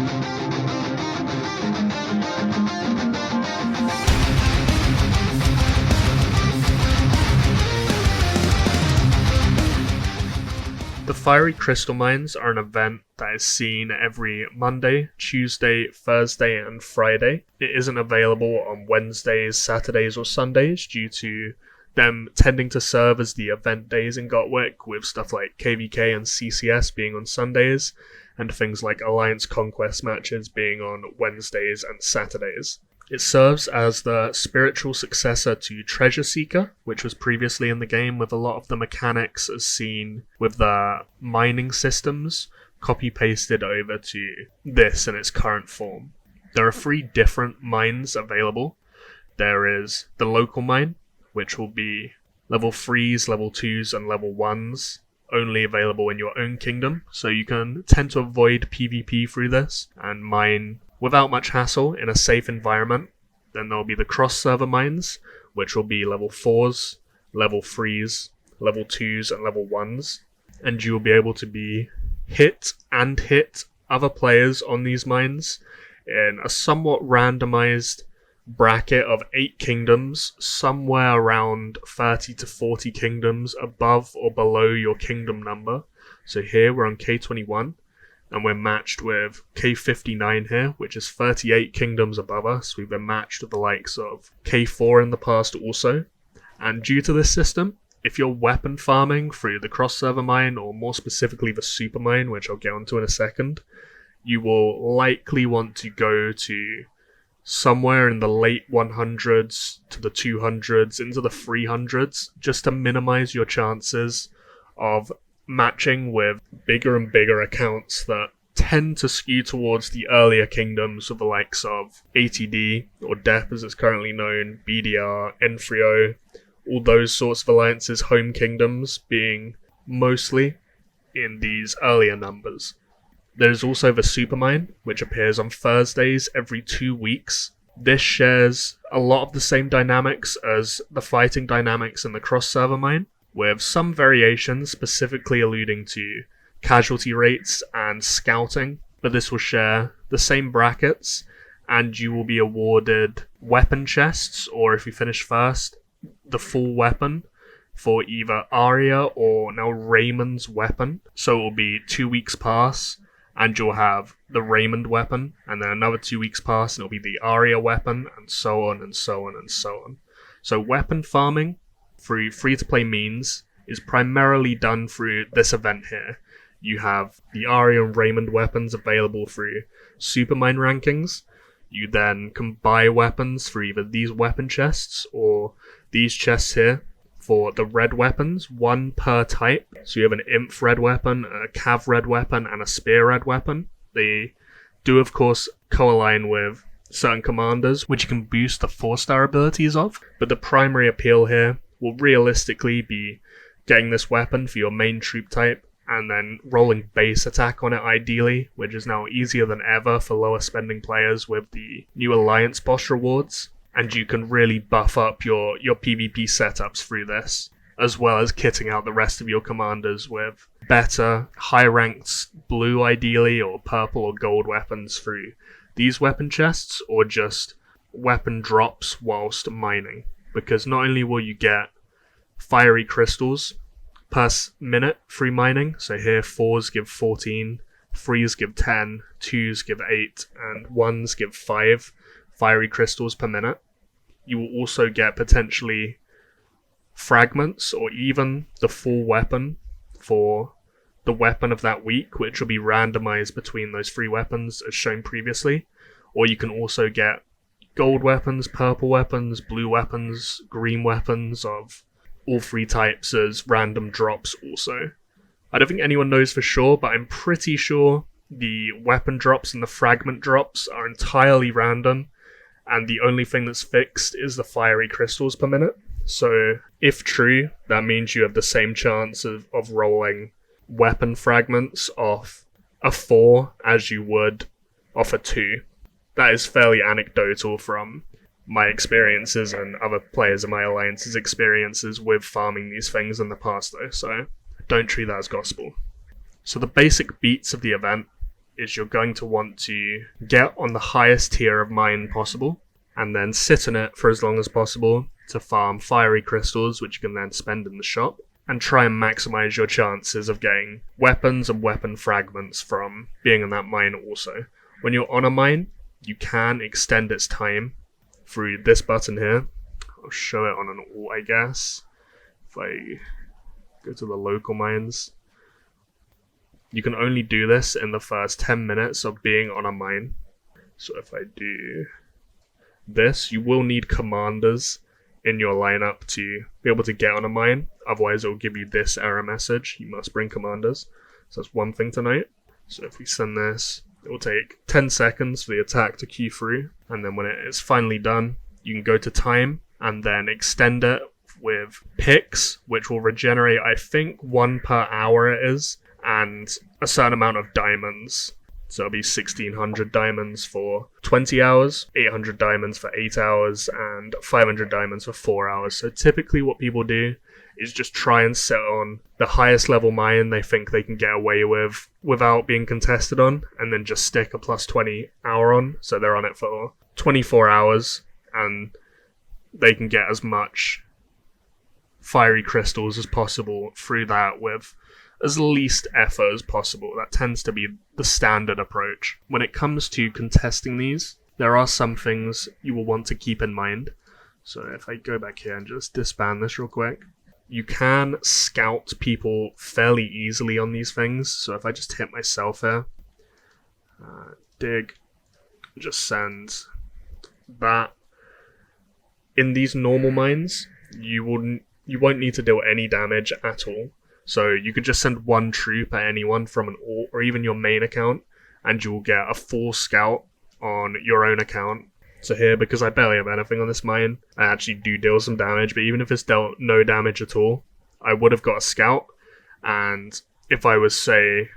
The Fiery Crystal Mines are an event that is seen every Monday, Tuesday, Thursday, and Friday. It isn't available on Wednesdays, Saturdays, or Sundays due to them tending to serve as the event days in GoTWiC, with stuff like KVK and CCS being on Sundays, and things like Alliance Conquest matches being on Wednesdays and Saturdays. It serves as the spiritual successor to Treasure Seeker, which was previously in the game, with a lot of the mechanics as seen with the mining systems copy-pasted over to this in its current form. There are 3 different mines available. There is the local mine, which will be level 3s, level 2s, and level 1s, only available in your own kingdom, so you can tend to avoid PvP through this and mine without much hassle in a safe environment. Then there will be the cross-server mines, which will be level 4s, level 3s, level 2s, and level 1s, and you will be able to hit other players on these mines in a somewhat randomized bracket of 8 kingdoms, somewhere around 30 to 40 kingdoms above or below your kingdom number. So here we're on K21, and we're matched with K59 here, which is 38 kingdoms above us. We've been matched with the likes of K4 in the past also. And due to this system, if you're weapon farming through the cross-server mine, or more specifically the Supermine, which I'll get onto in a second, you will likely want to go to somewhere in the late 100s to the 200s into the 300s, just to minimize your chances of matching with bigger and bigger accounts that tend to skew towards the earlier kingdoms of the likes of ATD, or DEP as it's currently known, BDR, N3O, all those sorts of alliances, home kingdoms being mostly in these earlier numbers. There's also the Supermine, which appears on Thursdays every 2 weeks. This shares a lot of the same dynamics as the fighting dynamics in the cross-server mine, with some variations specifically alluding to casualty rates and scouting, but this will share the same brackets, and you will be awarded weapon chests, or if you finish first, the full weapon for either Arya or now Raymond's weapon. So it will be 2 weeks pass, and you'll have the Raymond weapon, and then another 2 weeks pass, and it'll be the Arya weapon, and so on and so on and so on. So weapon farming through free-to-play means is primarily done through this event here. You have the Arya and Raymond weapons available through Supermine rankings. You then can buy weapons through either these weapon chests or these chests here for the red weapons, 1 per type. So you have an Imp red weapon, a Cav red weapon, and a Spear red weapon. They do, of course, co-align with certain commanders, which you can boost the 4-star abilities of. But the primary appeal here will realistically be getting this weapon for your main troop type, and then rolling base attack on it ideally, which is now easier than ever for lower spending players with the new Alliance boss rewards. And you can really buff up your PvP setups through this, as well as kitting out the rest of your commanders with better, high-ranked blue ideally, or purple or gold weapons through these weapon chests, or just weapon drops whilst mining. Because not only will you get fiery crystals per minute through mining, so here 4s give 14, 3s give 10, 2s give 8, and 1s give 5 fiery crystals per minute, you will also get potentially fragments or even the full weapon for the weapon of that week, which will be randomized between those 3 weapons as shown previously. Or you can also get gold weapons, purple weapons, blue weapons, green weapons of all 3 types as random drops also. I don't think anyone knows for sure, but I'm pretty sure the weapon drops and the fragment drops are entirely random, and the only thing that's fixed is the fiery crystals per minute. So if true, that means you have the same chance of rolling weapon fragments off a 4 as you would off a 2. That is fairly anecdotal from my experiences and other players in my alliance's experiences with farming these things in the past though, so don't treat that as gospel. So the basic beats of the event is you're going to want to get on the highest tier of mine possible, and then sit in it for as long as possible to farm fiery crystals, which you can then spend in the shop, and try and maximize your chances of getting weapons and weapon fragments from being in that mine also. When you're on a mine, you can extend its time through this button here. I'll show it on an alt, I guess. If I go to the local mines, you can only do this in the first 10 minutes of being on a mine. So if I do this, you will need commanders in your lineup to be able to get on a mine. Otherwise, it will give you this error message. You must bring commanders. So that's one thing to note. So if we send this, it will take 10 seconds for the attack to queue through. And then when it is finally done, you can go to time and then extend it with picks, which will regenerate, I think, 1 per hour it is, and a certain amount of diamonds. So it'll be 1600 diamonds for 20 hours, 800 diamonds for 8 hours, and 500 diamonds for 4 hours. So typically what people do is just try and set on the highest level mine they think they can get away with without being contested on, and then just stick a plus 20 hour on. So they're on it for 24 hours, and they can get as much fiery crystals as possible through that with as least effort as possible. That tends to be the standard approach. When it comes to contesting these, there are some things you will want to keep in mind. So if I go back here and just disband this real quick, you can scout people fairly easily on these things. So if I just hit myself here, dig, just send that. In these normal mines, you won't need to deal any damage at all. So you could just send one troop at anyone from an alt or even your main account, and you'll get a full scout on your own account. So here, because I barely have anything on this mine, I actually do deal some damage, but even if it's dealt no damage at all, I would have got a scout, and if I was, say,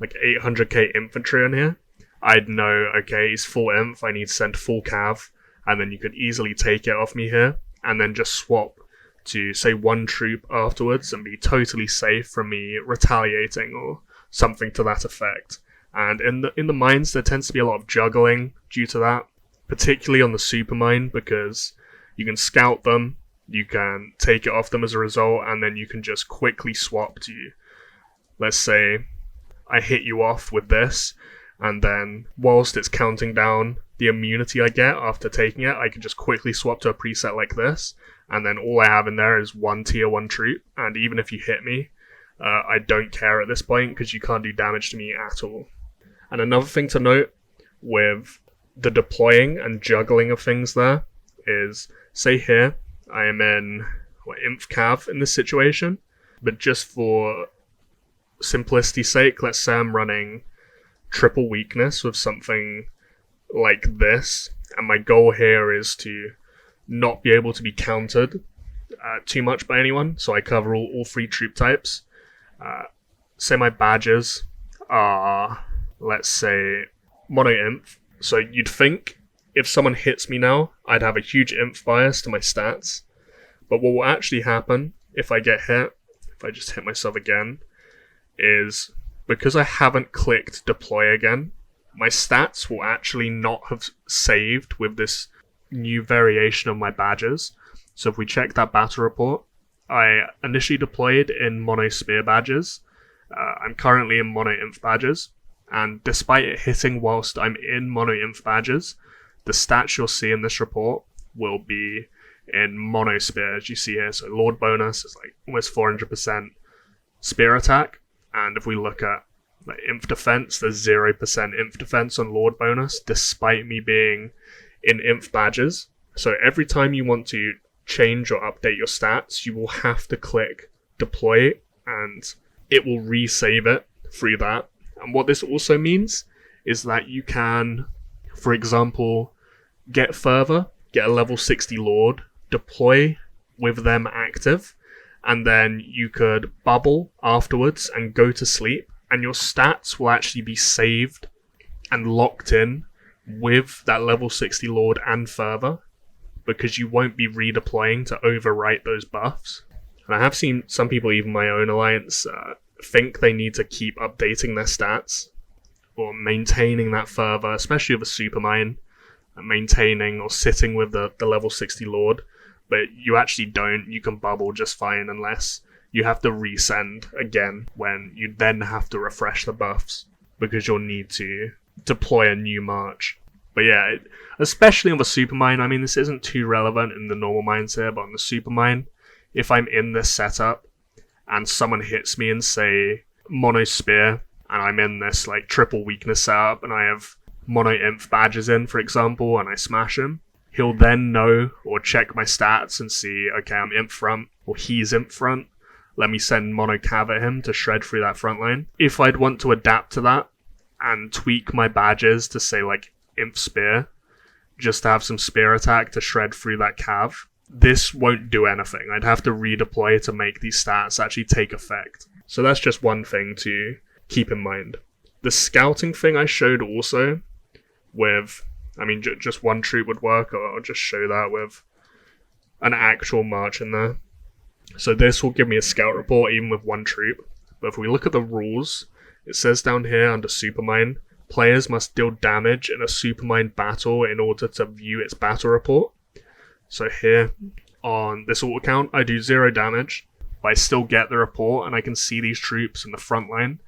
like 800k infantry on here, I'd know, okay, he's full inf, I need to send full cav, and then you could easily take it off me here, and then just swap to, say, one troop afterwards and be totally safe from me retaliating or something to that effect. And in the mines, there tends to be a lot of juggling due to that, particularly on the Supermine, because you can scout them, you can take it off them as a result, and then you can just quickly swap to, let's say, I hit you off with this, and then whilst it's counting down the immunity I get after taking it, I can just quickly swap to a preset like this, and then all I have in there is one tier 1 troop, and even if you hit me, I don't care at this point because you can't do damage to me at all. And another thing to note with the deploying and juggling of things there is, say here, I am in Inf Cav in this situation, but just for simplicity's sake, let's say I'm running triple weakness with something like this, and my goal here is to not be able to be countered too much by anyone, so I cover all 3 troop types. Say my badges are, let's say, mono inf, so you'd think if someone hits me now, I'd have a huge inf bias to my stats, but what will actually happen if I get hit, if I just hit myself again, is because I haven't clicked deploy again, my stats will actually not have saved with this new variation of my badges. So if we check that battle report, I initially deployed in mono spear badges. I'm currently in mono inf badges, and despite it hitting whilst I'm in mono inf badges, the stats you'll see in this report will be in mono spear, as you see here. So Lord bonus is like almost 400% spear attack, and if we look at like inf defense, there's 0% inf defense on Lord bonus, despite me being in inf badges. So every time you want to change or update your stats, you will have to click deploy, and it will resave it through that. And what this also means is that you can, for example, get further, get a level 60 Lord, deploy with them active, and then you could bubble afterwards and go to sleep, and your stats will actually be saved and locked in with that level 60 Lord and further, because you won't be redeploying to overwrite those buffs. And I have seen some people, even my own alliance, think they need to keep updating their stats or maintaining that further, especially with a Supermine, maintaining or sitting with the level 60 Lord, but you actually don't. You can bubble just fine unless you have to resend again, when you then have to refresh the buffs because you'll need to deploy a new march. But yeah, especially on the Supermine, I mean, this isn't too relevant in the normal mines here, but on the Supermine, if I'm in this setup and someone hits me and say mono spear, and I'm in this like triple weakness setup and I have mono inf badges in, for example, and I smash him, he'll then know or check my stats and see, okay, I'm imp front, or he's imp front. Let me send mono cav at him to shred through that front line. If I'd want to adapt to that and tweak my badges to say like imp spear, just to have some spear attack to shred through that cav, this won't do anything. I'd have to redeploy to make these stats actually take effect. So that's just one thing to keep in mind. The scouting thing I showed also with, I mean, just one troop would work, or I'll just show that with an actual march in there. So this will give me a scout report even with one troop. But if we look at the rules, it says down here under Supermine, players must deal damage in a Supermine battle in order to view its battle report. So here on this alt account, I do 0 damage, but I still get the report and I can see these troops in the front line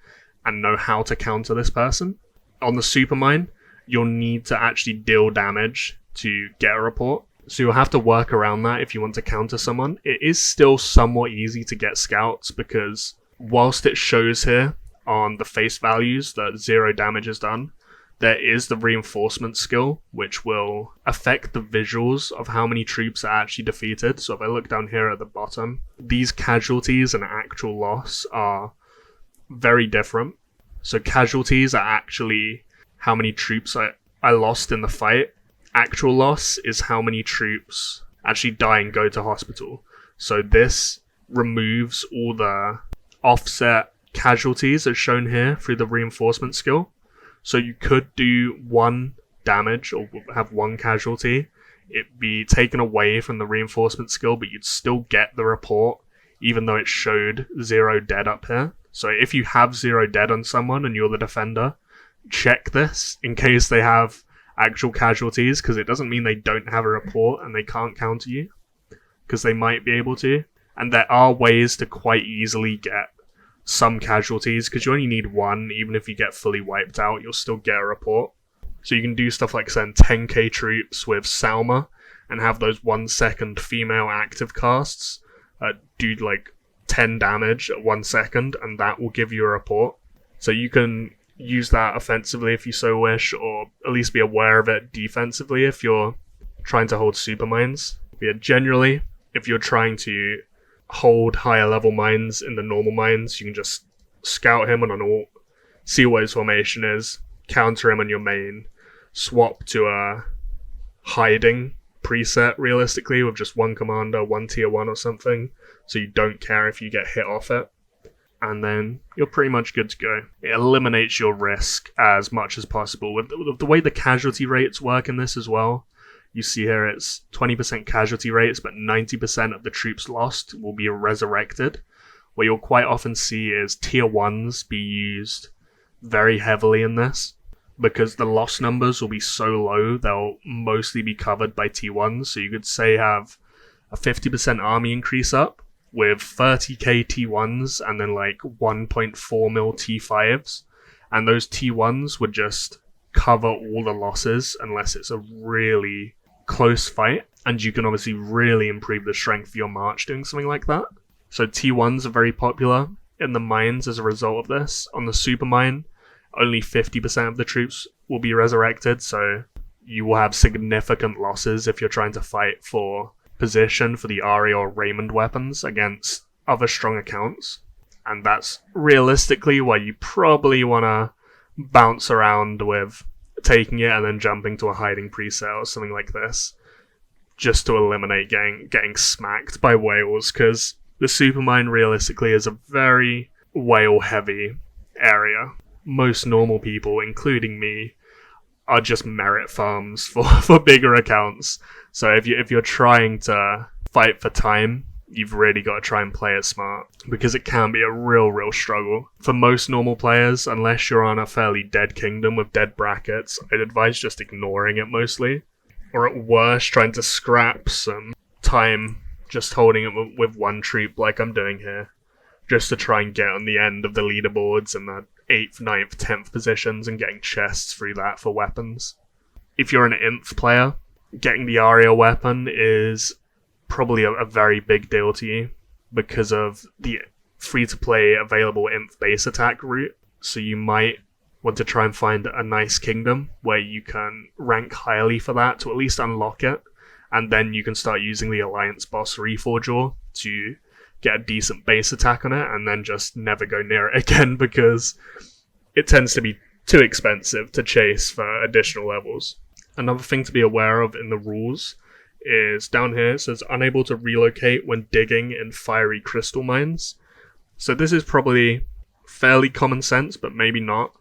and know how to counter this person. On the Supermine, you'll need to actually deal damage to get a report. So you'll have to work around that if you want to counter someone. It is still somewhat easy to get scouts because whilst it shows here on the face values that 0 damage is done, there is the reinforcement skill which will affect the visuals of how many troops are actually defeated. So if I look down here at the bottom, these casualties and actual loss are very different. So casualties are actually how many troops I lost in the fight. Actual loss is how many troops actually die and go to hospital. So this removes all the offset casualties as shown here through the reinforcement skill. So you could do 1 damage or have 1 casualty. It'd be taken away from the reinforcement skill, but you'd still get the report even though it showed 0 dead up here. So if you have 0 dead on someone and you're the defender, check this in case they have actual casualties, because it doesn't mean they don't have a report and they can't counter you, because they might be able to. And there are ways to quite easily get some casualties, because you only need 1. Even if you get fully wiped out, you'll still get a report. So you can do stuff like send 10k troops with Salma and have those 1 second female active casts do like 10 damage at 1 second, and that will give you a report. So you can use that offensively if you so wish, or at least be aware of it defensively if you're trying to hold super mines. But yeah, generally, if you're trying to hold higher level mines in the normal mines, you can just scout him on an alt, see what his formation is, counter him on your main, swap to a hiding preset realistically with just 1 commander, 1 tier 1 or something, so you don't care if you get hit off it. And then you're pretty much good to go. It eliminates your risk as much as possible. With the way the casualty rates work in this as well, you see here it's 20% casualty rates, but 90% of the troops lost will be resurrected. What you'll quite often see is tier 1s be used very heavily in this, because the loss numbers will be so low, they'll mostly be covered by T1s. So you could say have a 50% army increase up with 30k T1s and then like 1.4 mil T5s. And those T1s would just cover all the losses unless it's a really close fight. And you can obviously really improve the strength of your march doing something like that. So T1s are very popular in the mines as a result of this. On the Supermine, only 50% of the troops will be resurrected, so you will have significant losses if you're trying to fight for position for the Arya or Raymond weapons against other strong accounts. And that's realistically why you probably want to bounce around with taking it and then jumping to a hiding preset or something like this, just to eliminate getting smacked by whales, because the Supermine realistically is a very whale-heavy area. Most normal people, including me, are just merit farms for bigger accounts. So if you're trying to fight for time, you've really got to try and play it smart, because it can be a real struggle. For most normal players, unless you're on a fairly dead kingdom with dead brackets, I'd advise just ignoring it mostly. Or at worst, trying to scrap some time just holding it with one troop like I'm doing here, just to try and get on the end of the leaderboards in the 8th, 9th, 10th positions and getting chests through that for weapons. If you're an Inf player, getting the Arya weapon is probably a very big deal to you because of the free-to-play available Inf base attack route. So you might want to try and find a nice kingdom where you can rank highly for that to at least unlock it, and then you can start using the Alliance boss Reforger to get a decent base attack on it, and then just never go near it again because it tends to be too expensive to chase for additional levels. Another thing to be aware of in the rules is down here it says unable to relocate when digging in fiery crystal mines. So this is probably fairly common sense, but maybe not.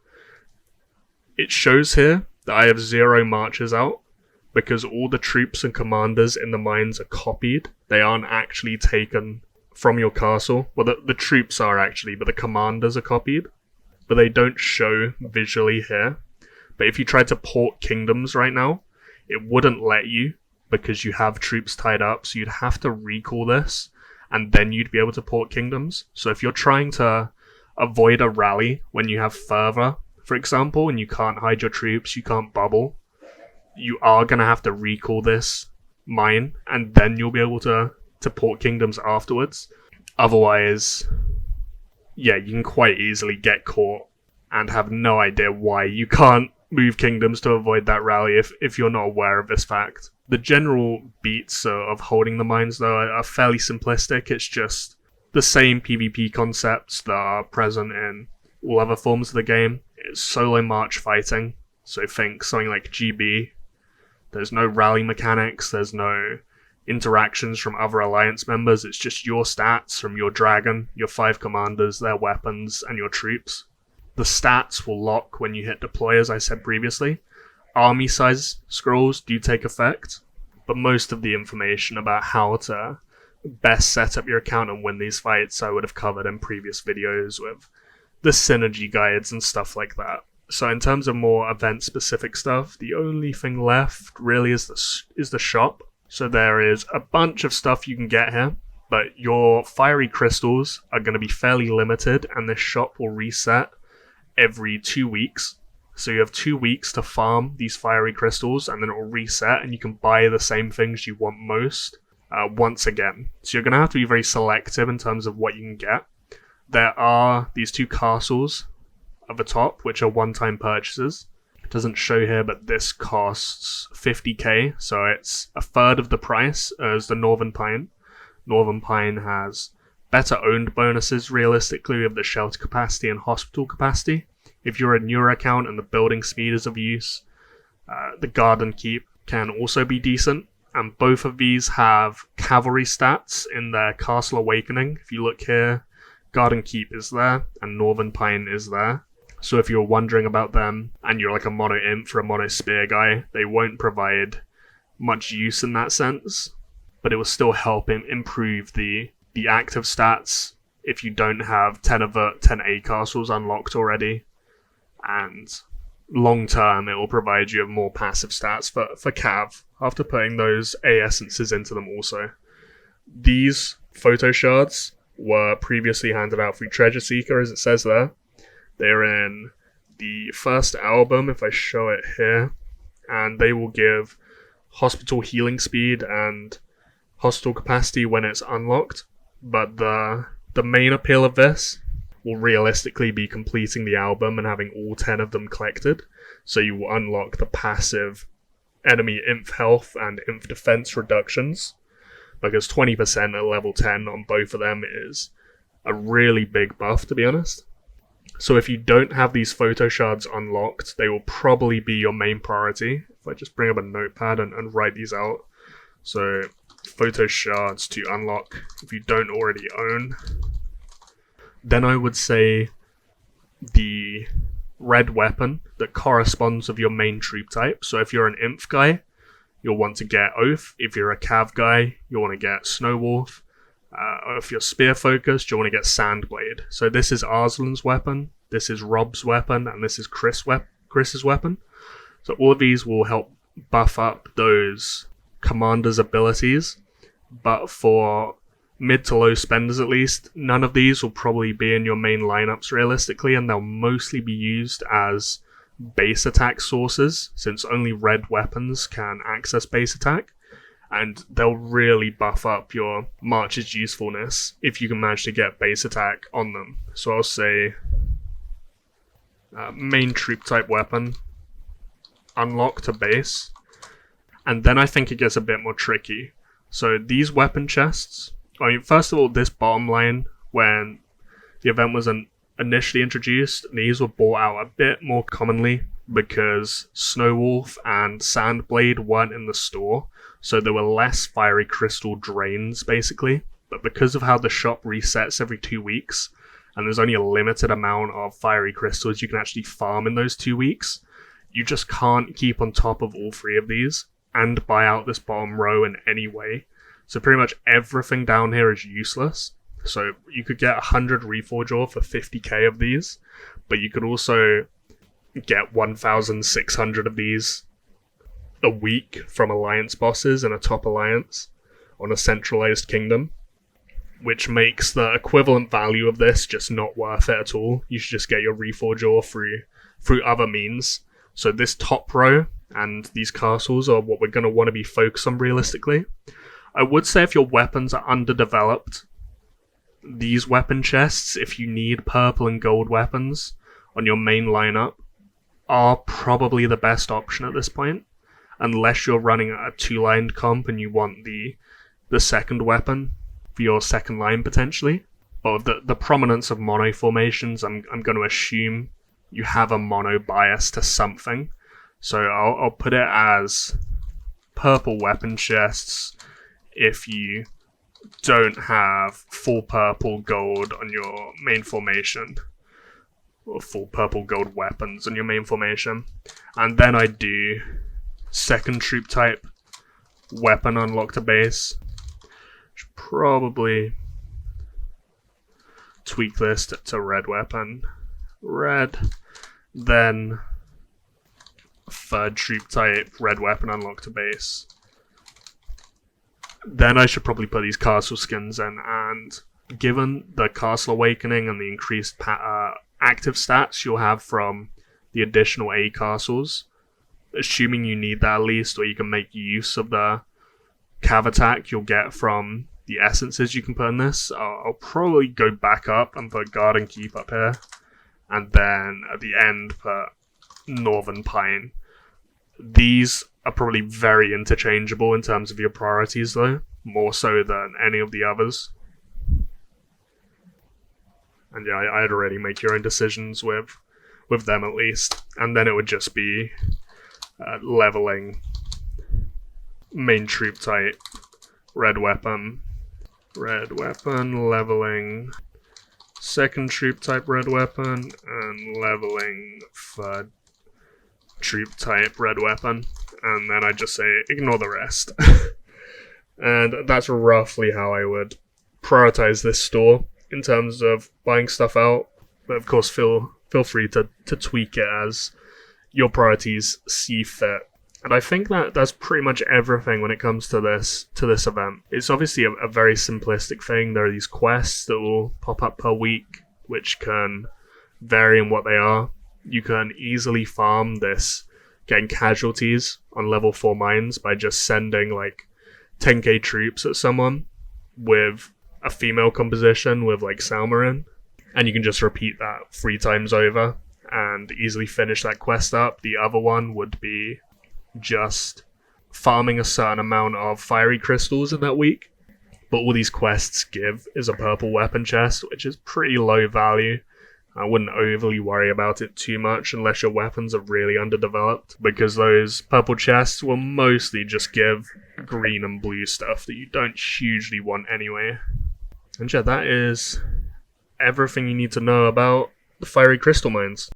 It shows here that I have 0 marches out because all the troops and commanders in the mines are copied. They aren't actually taken from your castle. Well, the troops are actually, but the commanders are copied. But they don't show visually here. But if you tried to port kingdoms right now, it wouldn't let you because you have troops tied up, so you'd have to recall this, and then you'd be able to port kingdoms. So if you're trying to avoid a rally when you have fervor, for example, and you can't hide your troops, you can't bubble, you are going to have to recall this mine, and then you'll be able to port kingdoms afterwards. Otherwise, yeah, you can quite easily get caught and have no idea why you can't move kingdoms to avoid that rally if you're not aware of this fact. The general beats of holding the mines, though, are fairly simplistic. It's just the same PvP concepts that are present in all other forms of the game. It's solo march fighting, so think something like GB. There's no rally mechanics, there's no interactions from other alliance members, it's just your stats from your dragon, your 5 commanders, their weapons, and your troops. The stats will lock when you hit deploy, as I said previously. Army size scrolls do take effect, but most of the information about how to best set up your account and win these fights I would have covered in previous videos with the synergy guides and stuff like that. So in terms of more event specific stuff, the only thing left really is the shop. So there is a bunch of stuff you can get here, but your fiery crystals are going to be fairly limited, and this shop will reset every 2 weeks. So you have 2 weeks to farm these fiery crystals, and then it will reset, and you can buy the same things you want most once again. So you're going to have to be very selective in terms of what you can get. There are these 2 castles at the top, which are one-time purchases. It doesn't show here, but this costs 50k, so it's a third of the price as the Northern Pine. Northern Pine has better owned bonuses realistically with the shelter capacity and hospital capacity. If you're a newer account and the building speed is of use, the Garden Keep can also be decent. And both of these have cavalry stats in their Castle Awakening. If you look here, Garden Keep is there and Northern Pine is there. So if you're wondering about them and you're like a mono imp or a mono spear guy, they won't provide much use in that sense, but it will still help improve the active stats if you don't have 10 Avert, 10 A castles unlocked already. And long term, it will provide you with more passive stats for Cav after putting those A essences into them also. These photo shards were previously handed out through Treasure Seeker, as it says there. They're in the first album, if I show it here, and they will give hospital healing speed and hospital capacity when it's unlocked. But the main appeal of this will realistically be completing the album and having all 10 of them collected. So you will unlock the passive enemy inf health and inf defense reductions, because 20% at level 10 on both of them is a really big buff, to be honest. So if you don't have these photo shards unlocked, they will probably be your main priority. If I just bring up a notepad and write these out. So photo shards to unlock if you don't already own. Then I would say the red weapon that corresponds with your main troop type. So if you're an Inf guy, you'll want to get Oath. If you're a Cav guy, you'll want to get Snowwolf. If you're spear focused, you'll want to get Sandblade. So this is Arslan's weapon, this is Robb's weapon, and this is Chris's weapon. So all of these will help buff up those commander's abilities, but for mid to low spenders at least, none of these will probably be in your main lineups realistically, and they'll mostly be used as base attack sources, since only red weapons can access base attack, and they'll really buff up your March's usefulness if you can manage to get base attack on them. So I'll say main troop type weapon, unlock to base, and then I think it gets a bit more tricky. So these weapon chests, I mean, first of all, this bottom line, when the event was initially introduced, these were bought out a bit more commonly because Snowwolf and Sandblade weren't in the store, so there were less fiery crystal drains basically. But because of how the shop resets every 2 weeks, and there's only a limited amount of fiery crystals you can actually farm in those 2 weeks, you just can't keep on top of all three of these and buy out this bottom row in any way. So pretty much everything down here is useless. So you could get 100 Reforge ore for 50k of these, but you could also get 1,600 of these a week from alliance bosses in a top alliance on a centralized kingdom, which makes the equivalent value of this just not worth it at all. You should just get your Reforge ore through other means. So this top row and these castles are what we're going to want to be focused on realistically. I would say if your weapons are underdeveloped, these weapon chests, if you need purple and gold weapons on your main lineup, are probably the best option at this point, unless you're running a two-lined comp and you want the second weapon for your second line potentially. Or the prominence of mono formations, I'm going to assume you have a mono bias to something. So I'll put it as purple weapon chests if you don't have full purple gold on your main formation, or full purple gold weapons on your main formation. And then I do second troop type weapon unlock to base. Should probably tweak this to red weapon. Red. Then third troop type red weapon unlock to base. Then I should probably put these castle skins in, and given the Castle Awakening and the increased active stats you'll have from the additional A castles, assuming you need that at least, or you can make use of the cav attack you'll get from the essences you can put in this, I'll probably go back up and put Guard and Keep up here, and then at the end put Northern Pine. These are probably very interchangeable in terms of your priorities though, more so than any of the others. And yeah, I'd already make your own decisions with them at least. And then it would just be leveling main troop type, red weapon, leveling second troop type red weapon, and leveling third troop type red weapon. And then I just say ignore the rest. And that's roughly how I would prioritize this store in terms of buying stuff out. But of course, feel free to tweak it as your priorities see fit. And I think that's pretty much everything when it comes to this event. It's obviously a very simplistic thing. There are these quests that will pop up per week, which can vary in what they are. You can easily farm this getting casualties on level 4 mines by just sending like 10k troops at someone with a female composition with like Salma in, and you can just repeat that 3 times over and easily finish that quest up. The other one would be just farming a certain amount of fiery crystals in that week, but all these quests give is a purple weapon chest, which is pretty low value. I wouldn't overly worry about it too much unless your weapons are really underdeveloped, because those purple chests will mostly just give green and blue stuff that you don't hugely want anyway. And yeah, that is everything you need to know about the fiery crystal mines.